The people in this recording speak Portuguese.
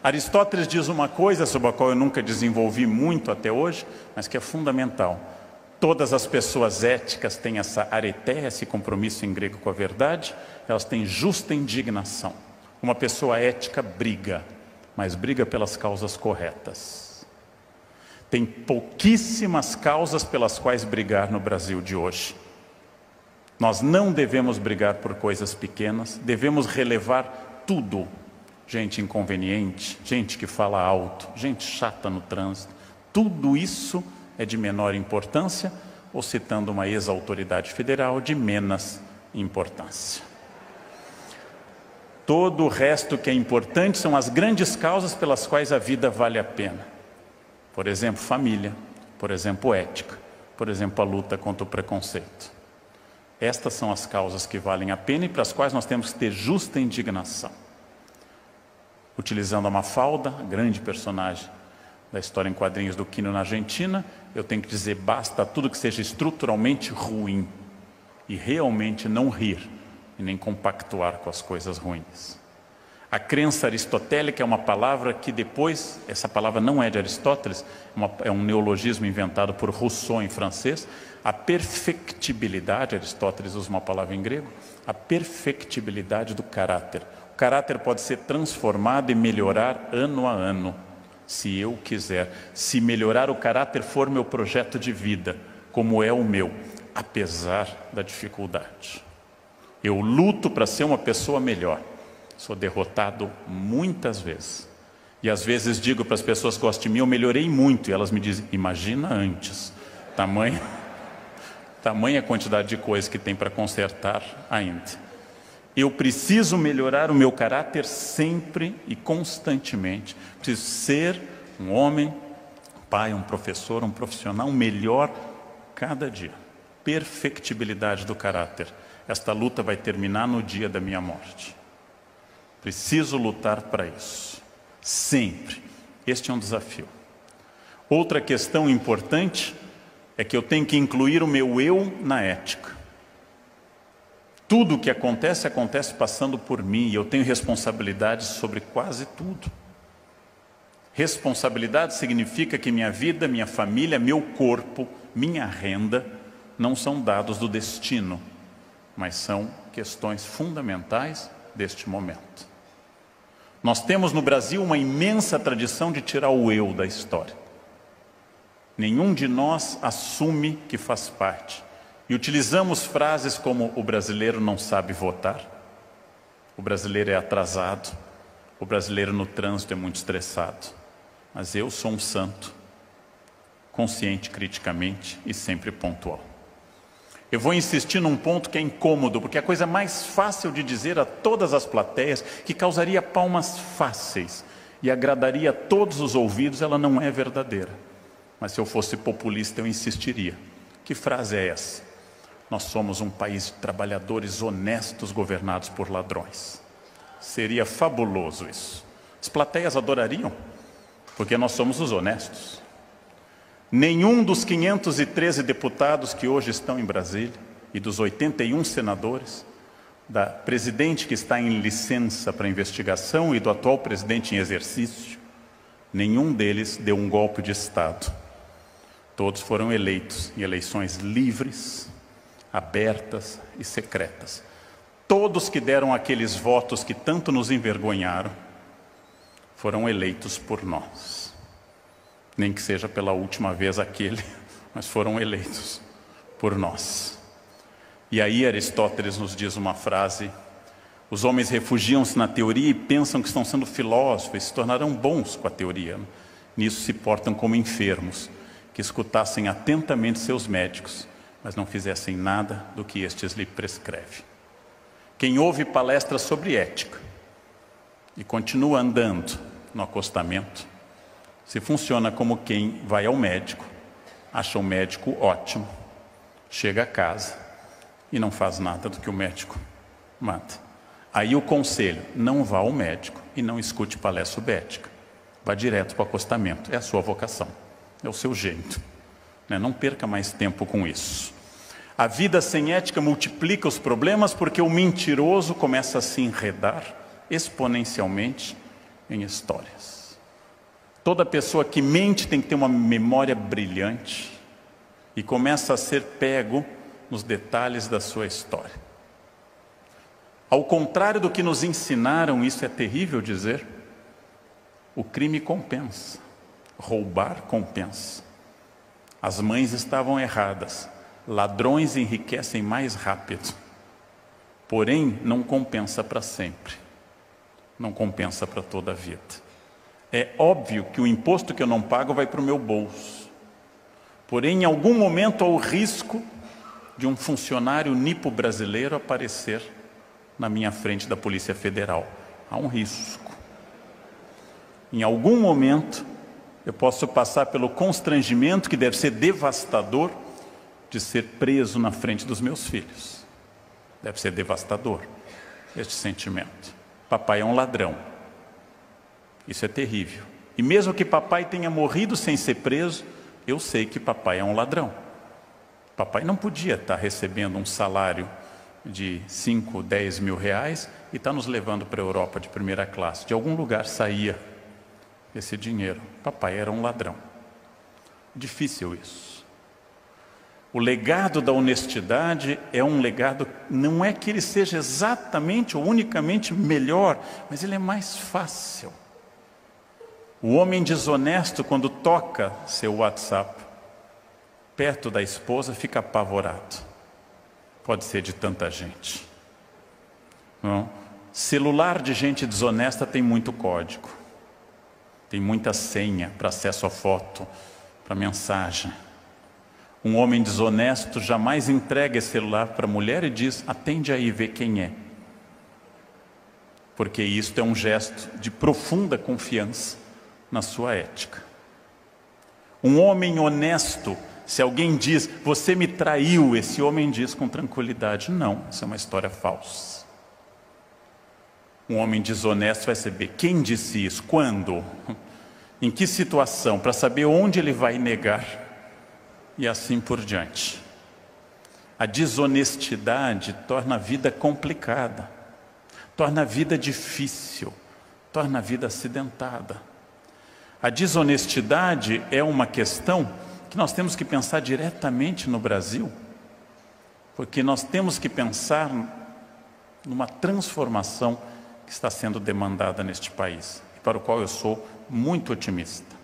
Aristóteles diz uma coisa sobre a qual eu nunca desenvolvi muito até hoje, mas que é fundamental. Todas as pessoas éticas têm essa areteia, esse compromisso em grego com a verdade, elas têm justa indignação. Uma pessoa ética briga, mas briga pelas causas corretas. Tem pouquíssimas causas pelas quais brigar no Brasil de hoje. Nós não devemos brigar por coisas pequenas, devemos relevar tudo. Gente inconveniente, gente que fala alto, gente chata no trânsito, tudo isso é de menor importância, ou citando uma ex-autoridade federal, de menos importância. Todo o resto que é importante são as grandes causas pelas quais a vida vale a pena. Por exemplo, família, por exemplo, ética, por exemplo, a luta contra o preconceito. Estas são as causas que valem a pena e para as quais nós temos que ter justa indignação. Utilizando a Mafalda, a grande personagem da história em quadrinhos do Quino na Argentina, eu tenho que dizer basta a tudo que seja estruturalmente ruim e realmente não rir e nem compactuar com as coisas ruins. A crença aristotélica é uma palavra que depois, essa palavra não é de Aristóteles, é um neologismo inventado por Rousseau em francês. A perfectibilidade, Aristóteles usa uma palavra em grego, a perfectibilidade do caráter. O caráter pode ser transformado e melhorar ano a ano, se eu quiser. Se melhorar o caráter for meu projeto de vida, como é o meu, apesar da dificuldade. Eu luto para ser uma pessoa melhor. Sou derrotado muitas vezes. E às vezes digo para as pessoas que gostam de mim, eu melhorei muito. E elas me dizem, imagina antes. Tamanha quantidade de coisas que tem para consertar ainda. Eu preciso melhorar o meu caráter sempre e constantemente. Preciso ser um homem, um pai, um professor, um profissional melhor cada dia. Perfectibilidade do caráter. Esta luta vai terminar no dia da minha morte. Preciso lutar para isso. Sempre. Este é um desafio. Outra questão importante é que eu tenho que incluir o meu eu na ética. Tudo o que acontece, acontece passando por mim, e eu tenho responsabilidades sobre quase tudo. Responsabilidade significa que minha vida, minha família, meu corpo, minha renda, não são dados do destino, mas são questões fundamentais deste momento. Nós temos no Brasil uma imensa tradição de tirar o eu da história. Nenhum de nós assume que faz parte. E utilizamos frases como o brasileiro não sabe votar, o brasileiro é atrasado, o brasileiro no trânsito é muito estressado. Mas eu sou um santo, consciente criticamente e sempre pontual. Eu vou insistir num ponto que é incômodo, porque é a coisa mais fácil de dizer a todas as plateias, que causaria palmas fáceis e agradaria a todos os ouvidos, ela não é verdadeira. Mas se eu fosse populista, eu insistiria. Que frase é essa? Nós somos um país de trabalhadores honestos governados por ladrões. Seria fabuloso isso. As plateias adorariam, porque nós somos os honestos. Nenhum dos 513 deputados que hoje estão em Brasília e dos 81 senadores, da presidente que está em licença para investigação e do atual presidente em exercício, nenhum deles deu um golpe de Estado. Todos foram eleitos em eleições livres, abertas e secretas. Todos que deram aqueles votos que tanto nos envergonharam foram eleitos por nós. Nem que seja pela última vez aquele, mas foram eleitos por nós. E aí Aristóteles nos diz uma frase: os homens refugiam-se na teoria e pensam que estão sendo filósofos e se tornarão bons com a teoria. Nisso se portam como enfermos, que escutassem atentamente seus médicos, mas não fizessem nada do que estes lhe prescrevem. Quem ouve palestras sobre ética e continua andando no acostamento, se funciona como quem vai ao médico, acha o médico ótimo, chega a casa e não faz nada do que o médico manda. Aí o conselho: não vá ao médico e não escute palestra sobre ética. Vá direto para o acostamento, é a sua vocação, é o seu jeito. Não perca mais tempo com isso. A vida sem ética multiplica os problemas porque o mentiroso começa a se enredar exponencialmente em histórias. Toda pessoa que mente tem que ter uma memória brilhante e começa a ser pego nos detalhes da sua história. Ao contrário do que nos ensinaram, isso é terrível dizer, o crime compensa, roubar compensa. As mães estavam erradas, ladrões enriquecem mais rápido, porém não compensa para sempre, não compensa para toda a vida. É óbvio que o imposto que eu não pago vai para o meu bolso, porém em algum momento há o risco de um funcionário nipo brasileiro aparecer na minha frente da Polícia Federal. Há um risco. Em algum momento eu posso passar pelo constrangimento que deve ser devastador de ser preso na frente dos meus filhos. Deve ser devastador este sentimento. Papai é um ladrão. Isso é terrível. E mesmo que papai tenha morrido sem ser preso, eu sei que papai é um ladrão. Papai não podia estar recebendo um salário de 5, 10 mil reais e está nos levando para a Europa de primeira classe. De algum lugar saía esse dinheiro. Papai era um ladrão. Difícil isso. O legado da honestidade é um legado, não é que ele seja exatamente ou unicamente melhor, mas ele é mais fácil. O homem desonesto, quando toca seu WhatsApp perto da esposa, fica apavorado. Pode ser de tanta gente. Não? Celular de gente desonesta tem muito código. Tem muita senha para acesso à foto, para mensagem. Um homem desonesto jamais entrega esse celular para a mulher e diz, atende aí, vê quem é. Porque isto é um gesto de profunda confiança na sua ética. Um homem honesto, se alguém diz, você me traiu, esse homem diz com tranquilidade, não, isso é uma história falsa. Um homem desonesto vai saber quem disse isso, quando, em que situação, para saber onde ele vai negar e assim por diante. A desonestidade torna a vida complicada, torna a vida difícil, torna a vida acidentada. A desonestidade é uma questão que nós temos que pensar diretamente no Brasil, porque nós temos que pensar numa transformação que está sendo demandada neste país, e para o qual eu sou muito otimista.